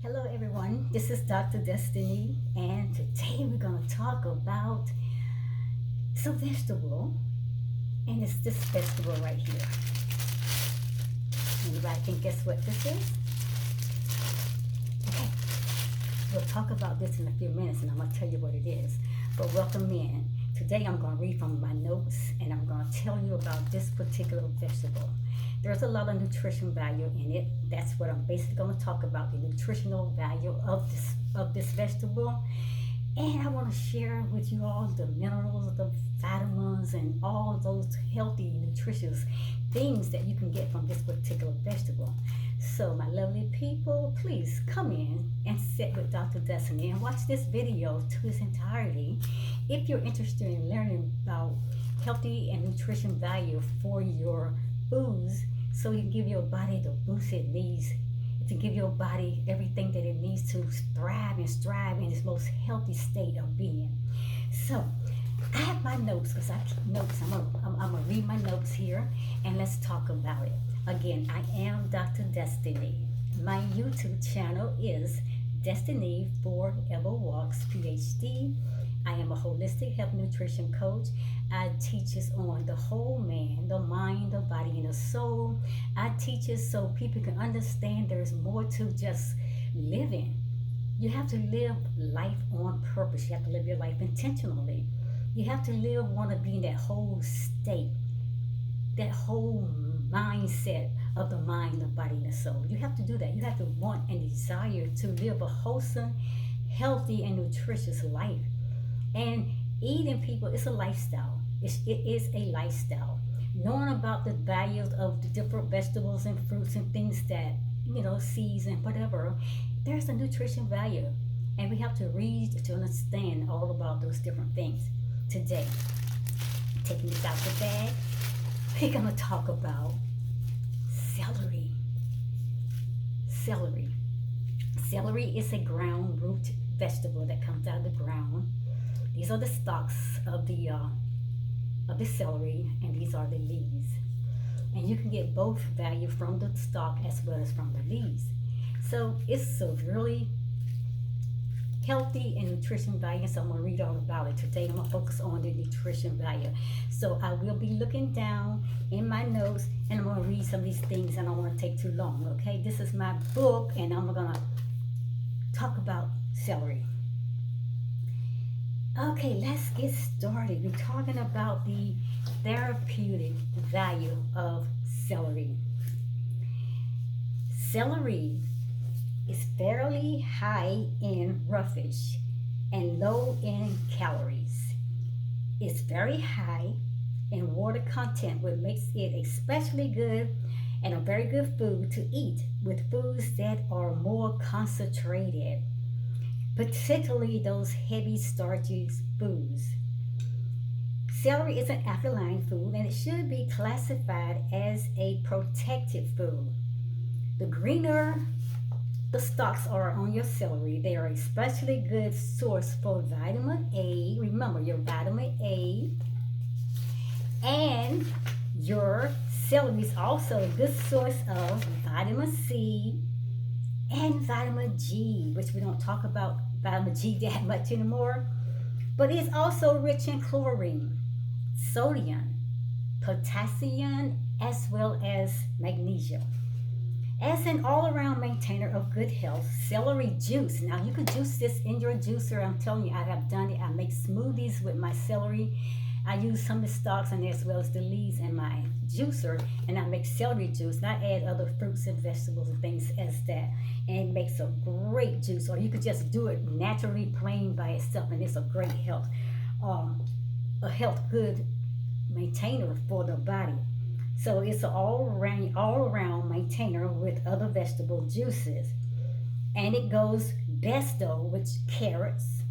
Hello everyone, this is Dr. Destiny, and today we're going to talk about some vegetable, and it's this vegetable right here. Anybody can guess what this is? Okay, we'll talk about this in a few minutes and I'm going to tell you what it is. But welcome in. Today I'm going to read from my notes and I'm going to tell you about this particular vegetable. There's a lot of nutrition value in it. That's what I'm basically going to talk about, the nutritional value of this vegetable. And I want to share with you all the minerals, the vitamins, and all those healthy, nutritious things that you can get from this particular vegetable. So, my lovely people, please come in and sit with Dr. Destiny and watch this video to its entirety if you're interested in learning about healthy and nutrition value for your foods, so you can give your body the boost it needs to give your body everything that it needs to thrive and strive in its most healthy state of being. So I have my notes because I keep notes. I'm gonna read my notes here and let's talk about it. Again, I am Dr. Destiny. My YouTube channel is DestinyForever Walks Ph.D. I am a holistic health nutrition coach. I teach us on the whole man, the mind, the body, and the soul. I teach us so people can understand there's more to just living. You have to live life on purpose. You have to live your life intentionally. You have to want to be in that whole state, that whole mindset of the mind, the body, and the soul. You have to do that. You have to want and desire to live a wholesome, healthy, and nutritious life. And eating, people, it's a lifestyle. It is a lifestyle. Knowing about the values of the different vegetables and fruits and things that, seeds and whatever, there's a nutrition value. And we have to read to understand all about those different things. Today, taking this out the bag, we're going to talk about celery. Celery. Celery is a ground root vegetable that comes out of the ground. These are the stalks of the celery, and these are the leaves. And you can get both value from the stalk as well as from the leaves. So it's a really healthy and nutrition value. So I'm going to read all about it. Today I'm going to focus on the nutrition value. So I will be looking down in my notes and I'm going to read some of these things, and I don't want to take too long. Okay, this is my book and I'm going to talk about celery. Okay, let's get started. We're talking about the therapeutic value of celery. Celery is fairly high in roughage and low in calories. It's very high in water content, which makes it especially good and a very good food to eat with foods that are more concentrated, particularly those heavy starchy foods. Celery is an alkaline food and it should be classified as a protective food. The greener the stalks are on your celery, they are especially good source for vitamin A. Remember, your vitamin A, and your celery is also a good source of vitamin C and vitamin G, which we don't talk about vitamin G that much anymore, but it's also rich in chlorine, sodium, potassium, as well as magnesium. As an all-around maintainer of good health, celery juice. Now you can juice this in your juicer. I'm telling you, I have done it. I make smoothies with my celery. I use some of the stalks and as well as the leaves in my juicer, and I make celery juice. And I add other fruits and vegetables and things as that, and it makes a great juice. Or you could just do it naturally, plain by itself, and it's a great health good maintainer for the body. So it's an all around maintainer with other vegetable juices, and it goes best though with carrots,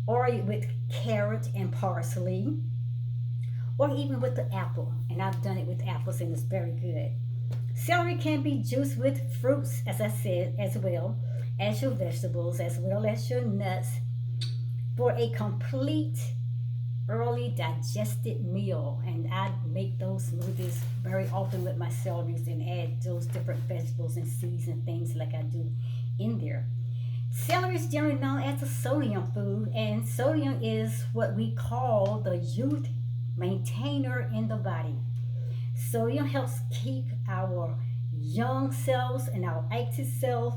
or with carrot and parsley, or even with the apple. And I've done it with apples and it's very good. Celery can be juiced with fruits, as I said, as well as your vegetables, as well as your nuts, for a complete early digested meal. And I make those smoothies very often with my celeries and add those different vegetables and seeds and things like I do in there. Celery is generally known as a sodium food, and sodium is what we call the youth maintainer in the body. Sodium helps keep our young cells and our active cells.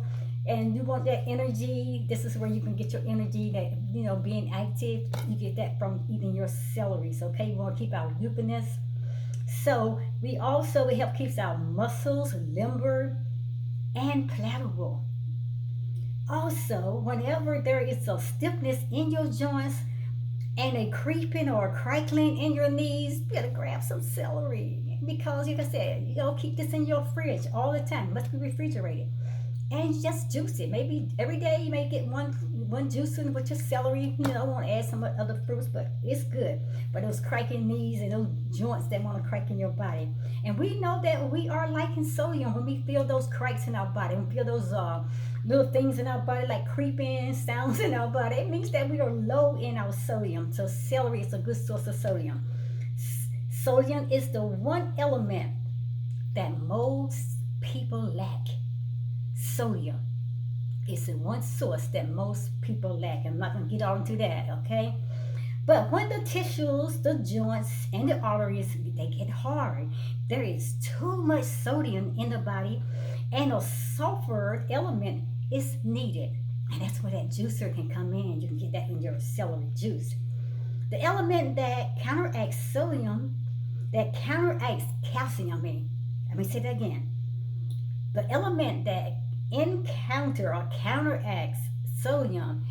And you want that energy. This is where you can get your energy. That being active, you get that from eating your celeries. Okay, we want to keep our youthiness. So we help keeps our muscles limber and pliable. Also, whenever there is a stiffness in your joints and a creeping or a crackling in your knees, you gotta grab some celery because, like I said, you gotta keep this in your fridge all the time. It must be refrigerated, and just juice it. Maybe every day you may get one juicing with your celery. I want to add some other fruits, but it's good for those cracking knees and those joints that want to crack in your body. And we know that we are lacking sodium when we feel those cracks in our body. When we feel those little things in our body like creeping sounds in our body. It means that we are low in our sodium. So celery is a good source of sodium. Sodium is the one element that most people lack. Sodium is the one source that most people lack. I'm not going to get all into that, okay? But when the tissues, the joints, and the arteries, they get hard, there is too much sodium in the body, and a sulfur element is needed. And that's where that juicer can come in. You can get that in your celery juice. The element that counteracts sodium, that counteracts calcium, let me say that again. The element that encounter or counteracts sodium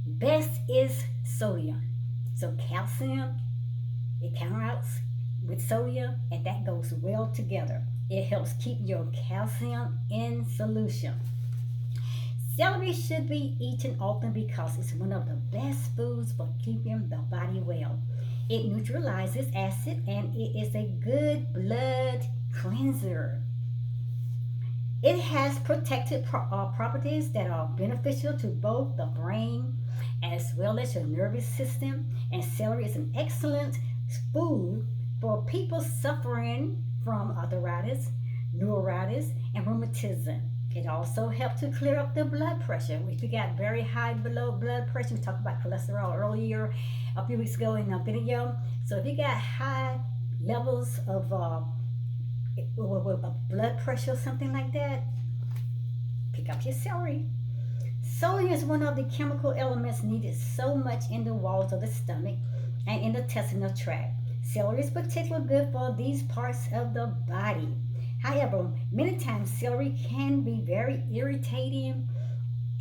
best is sodium. So calcium, it counteracts with sodium, and that goes well together. It helps keep your calcium in solution. Celery should be eaten often because it's one of the best foods for keeping the body well. It neutralizes acid and it is a good blood cleanser. It has protective properties that are beneficial to both the brain as well as your nervous system. And celery is an excellent food for people suffering from arthritis, neuritis, and rheumatism. It also helps to clear up the blood pressure. If you got very high blood pressure, we talked about cholesterol earlier a few weeks ago in a video. So if you got high levels of blood pressure or something like that, pick up your celery. Sodium is one of the chemical elements needed so much in the walls of the stomach and in the intestinal tract. Celery is particularly good for these parts of the body. However, many times celery can be very irritating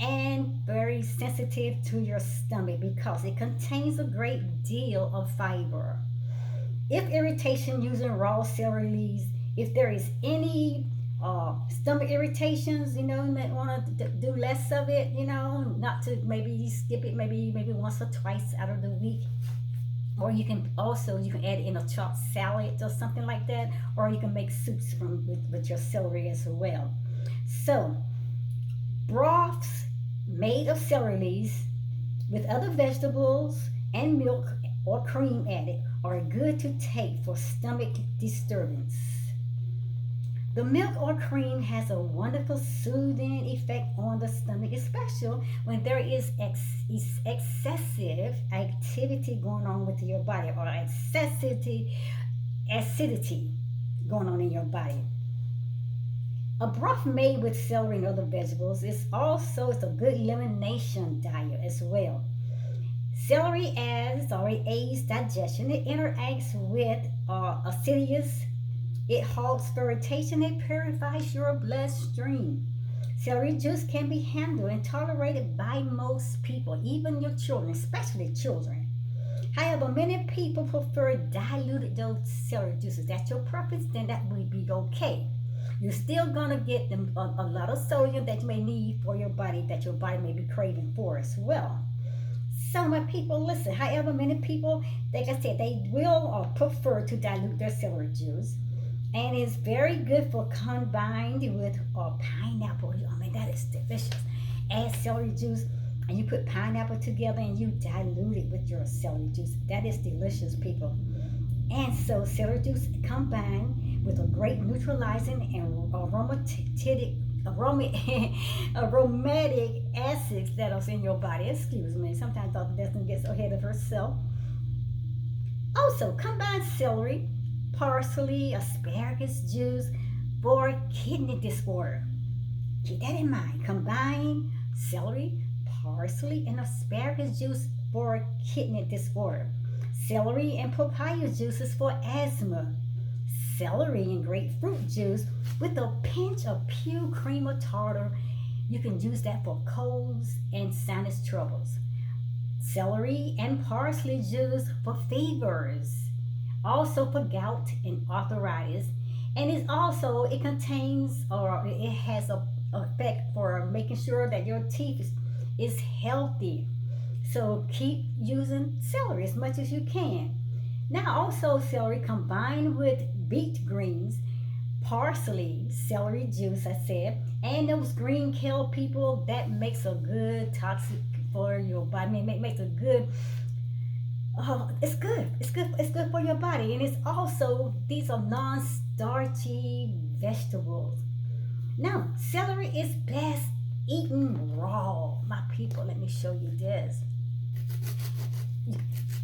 and very sensitive to your stomach because it contains a great deal of fiber. If irritation using raw celery leaves, if there is any stomach irritations, you might want to do less of it, not to maybe skip it maybe once or twice out of the week. Or you can add it in a chopped salad or something like that, or you can make soups with your celery as well. So broths made of celery leaves with other vegetables and milk or cream added are good to take for stomach disturbance. The milk or cream has a wonderful soothing effect on the stomach, especially when there is excessive activity going on with your body or acidity going on in your body. A broth made with celery and other vegetables is a good elimination diet as well. Celery aids digestion. It interacts with acidities. It halts fermentation and purifies your bloodstream. Celery juice can be handled and tolerated by most people, even your children, especially children. However, many people prefer diluted celery juices. That's your preference, then that would be okay. You're still gonna get a lot of sodium that you may need for your body, that your body may be craving for as well. So my people, listen. However, many people, like I said, they will prefer to dilute their celery juice. And it's very good for combined with pineapple. That is delicious. Add celery juice and you put pineapple together and you dilute it with your celery juice. That is delicious, people. And so celery juice combined with a great neutralizing and aromatic aromatic acids that are in your body. Excuse me. Sometimes Dr. Destiny gets ahead of herself. Also, combine celery, parsley, asparagus juice for kidney disorder. Keep that in mind. Combine celery, parsley, and asparagus juice for kidney disorder. Celery and papaya juices for asthma. Celery and grapefruit juice with a pinch of pure cream of tartar. You can use that for colds and sinus troubles. Celery and parsley juice for fevers, also for gout and arthritis, and it contains, or it has a effect for making sure that your teeth is healthy. So keep using celery as much as you can. Now also celery combined with beet greens, parsley, celery juice, I said, and those green kale people, that makes a good toxic for your body. Makes a good, oh, it's good. It's good for your body. And it's also, these are non-starchy vegetables. Now, celery is best eaten raw. My people, let me show you this.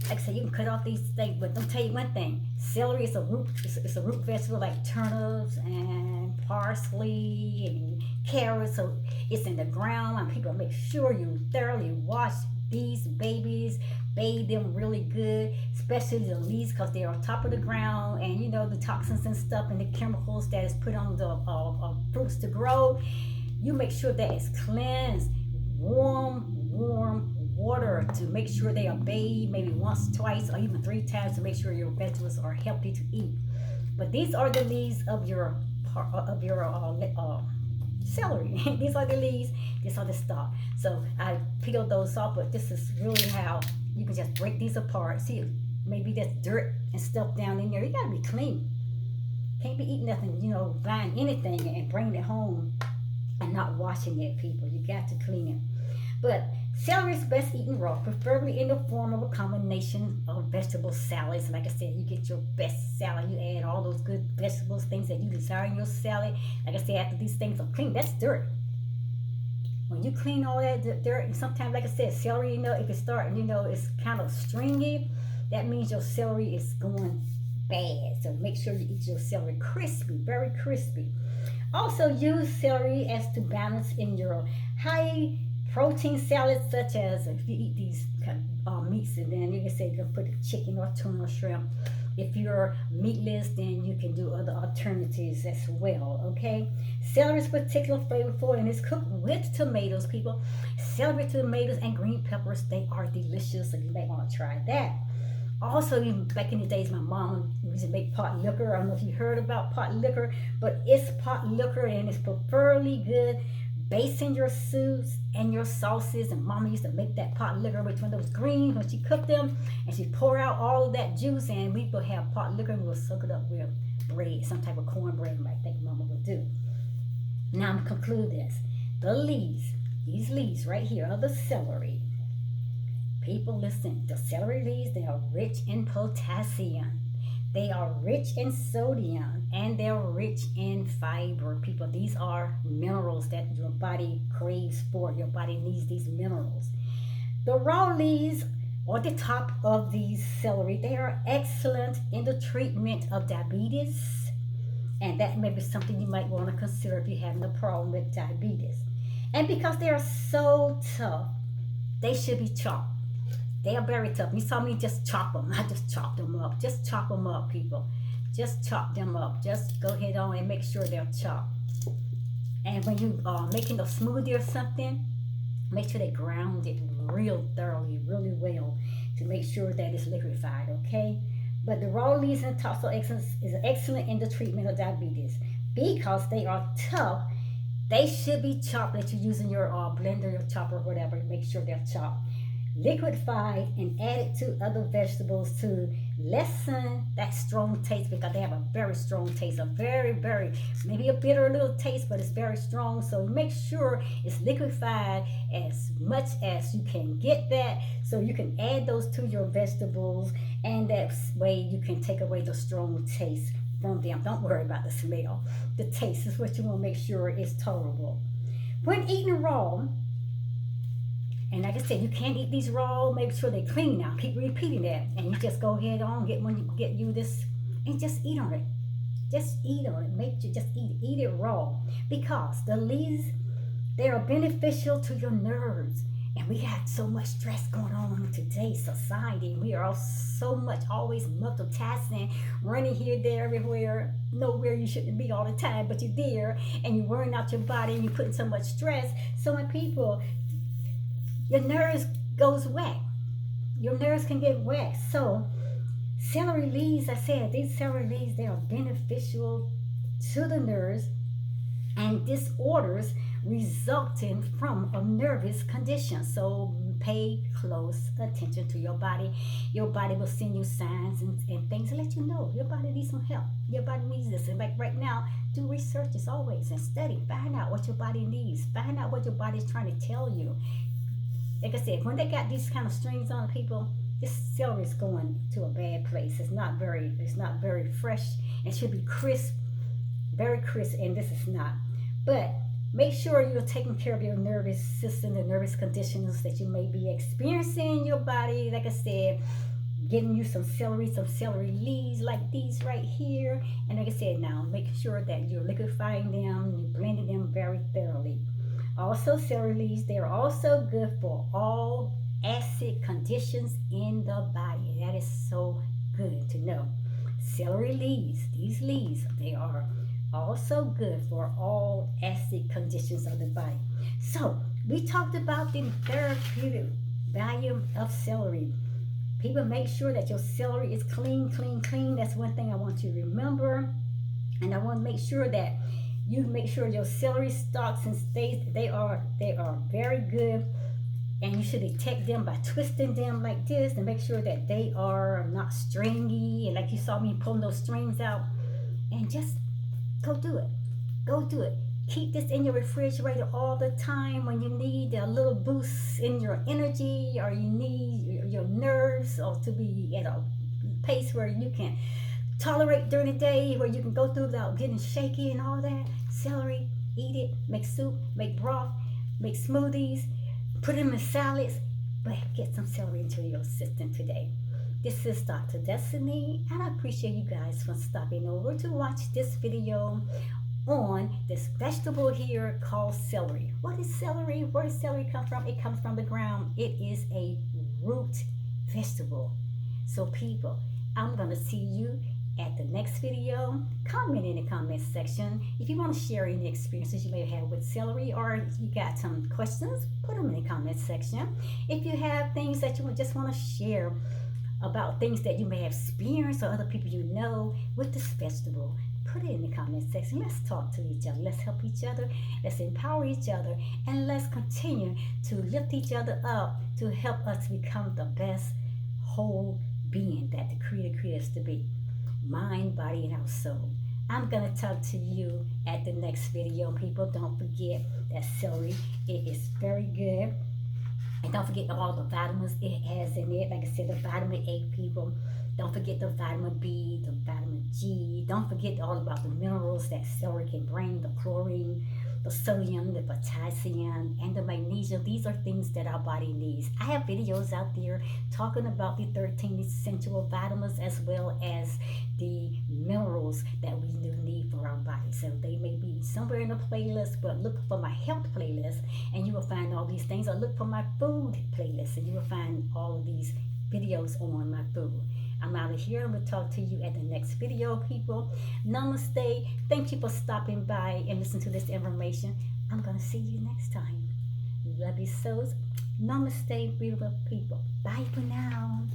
Like I said, you can cut off these things, but don't tell you one thing. Celery is a root. It's a root vegetable like turnips and parsley and carrots. So it's in the ground, and people make sure you thoroughly wash these babies, bathe them really good, especially the leaves, because they're on top of the ground, and you know the toxins and stuff and the chemicals that is put on the fruits to grow. You make sure that it's cleansed, warm water to make sure they are bathed maybe once, twice, or even 3 times to make sure your vegetables are healthy to eat. But these are the leaves of your celery. These are the leaves. These are the stalk. So I peeled those off, but this is really how you can just break these apart. See, maybe there's dirt and stuff down in there. You gotta be clean. Can't be eating nothing, buying anything and bringing it home and not washing it, people. You got to clean it. But celery is best eaten raw, preferably in the form of a combination of vegetable salads. Like I said, you get your best salad. You add all those good vegetables, things that you desire in your salad. Like I said, after these things are clean, that's dirt. When you clean all that dirt, and sometimes, like I said, celery, if it's starting, it's kind of stringy, that means your celery is going bad. So make sure you eat your celery crispy, very crispy. Also use celery as to balance in your high protein salads, such as if you eat these kind of meats, and then you can say you can put chicken or tuna or shrimp. If you're meatless, then you can do other alternatives as well, okay? Celery is particularly flavorful and it's cooked with tomatoes, people. Celery, tomatoes, and green peppers, they are delicious, so you may want to try that. Also, even back in the days, my mom used to make pot liquor. I don't know if you heard about pot liquor, but it's pot liquor and it's preferably good. Basting your soups and your sauces, and Mama used to make that pot liquor with one of those greens when she cooked them, and she pour out all of that juice, and we would have pot liquor and we'll soak it up with bread, some type of cornbread, I think Mama would do. Now I'm gonna conclude this. The leaves, these leaves right here are the celery. People, listen, the celery leaves, they are rich in potassium. They are rich in sodium, and they're rich in fiber. People, these are minerals that your body craves for. Your body needs these minerals. The raw leaves or the top of these celery, they are excellent in the treatment of diabetes. And that may be something you might want to consider if you're having a problem with diabetes. And because they are so tough, they should be chopped. They are very tough. You saw me just chop them. I just chopped them up. Just chop them up, people. Just chop them up. Just go ahead on and make sure they're chopped. And when you are making a smoothie or something, make sure they ground it real thoroughly, really well, to make sure that it's liquefied, okay? But the raw leaves and tops is excellent in the treatment of diabetes. Because they are tough, they should be chopped. That you're using your blender, your chopper, whatever. Make sure they're chopped, liquefied, and added to other vegetables to lessen that strong taste, because they have a very strong taste, a very, maybe a bitter little taste, but it's very strong. So make sure it's liquefied as much as you can get that, so you can add those to your vegetables, and that way you can take away the strong taste from them. Don't worry about the smell. The taste is what you want to make sure is tolerable. When eating raw, and like I said, you can't eat these raw. Make sure they clean now. Keep repeating that, and you just go ahead on get you this, and just eat on it. Just eat on it. Make you just eat it raw, because the leaves, they are beneficial to your nerves. And we have so much stress going on in today's society. We are all so much always multitasking, running here, there, everywhere, nowhere you shouldn't be all the time, but you're there, and you're wearing out your body, and you're putting so much stress. So when people, your nerves goes whack. Your nerves can get whacked. So celery leaves, I said, these celery leaves, they are beneficial to the nerves and disorders resulting from a nervous condition. So pay close attention to your body. Your body will send you signs and things to let you know your body needs some help. Your body needs this. And like right now, do research as always and study. Find out what your body needs. Find out what your body is trying to tell you. Like I said, when they got these kind of strings on people, this celery is going to a bad place. It's not very fresh. It should be crisp, very crisp, and this is not. But make sure you're taking care of your nervous system, the nervous conditions that you may be experiencing in your body. Like I said, getting you some celery leaves like these right here. And like I said, now making sure that you're liquefying them, you're blending them very thoroughly. Also, celery leaves, they're also good for all acid conditions in the body. That is so good to know. Celery leaves, these leaves, they are also good for all acid conditions of the body. So, we talked about the therapeutic value of celery. People, make sure that your celery is clean. That's one thing I want you to remember. And I want to make sure that you make sure your celery stalks and stays, they are very good, and you should detect them by twisting them like this and make sure that they are not stringy, and like you saw me pulling those strings out. And just go do it. Keep this in your refrigerator all the time when you need a little boost in your energy, or you need your nerves or to be at a pace where you can tolerate during the day, where you can go through without getting shaky and all that. Celery, eat it, make soup, make broth, make smoothies, put them in salads, but get some celery into your system today. This is Dr. Destiny, and I appreciate you guys for stopping over to watch this video on this vegetable here called celery. What is celery? Where does celery come from? It comes from the ground. It is a root vegetable. So people, I'm going to see you at the next video. Comment in the comment section if you want to share any experiences you may have with celery, or if you got some questions, put them in the comment section. If you have things that you just want to share about things that you may have experienced or other people you know with this vegetable, put it in the comment section. Let's talk to each other. Let's help each other. Let's empower each other. And let's continue to lift each other up to help us become the best whole being that the Creator created us to be. Mind, body, and our soul. I'm going to talk to you at the next video. People, don't forget that celery, it is very good. And don't forget all the vitamins it has in it. Like I said, the vitamin A, people. Don't forget the vitamin B, the vitamin G. Don't forget all about the minerals that celery can bring, the chlorine, the sodium, the potassium, and the magnesium. These are things that our body needs. I have videos out there talking about the 13 essential vitamins as well as the minerals that we need for our body. So they may be somewhere in the playlist, but look for my health playlist and you will find all these things. Or look for my food playlist and you will find all of these videos on my food. I'm out of here. I'm going to talk to you at the next video, people. Namaste. Thank you for stopping by and listening to this information. I'm going to see you next time. Love you souls. Namaste, beautiful people. Bye for now.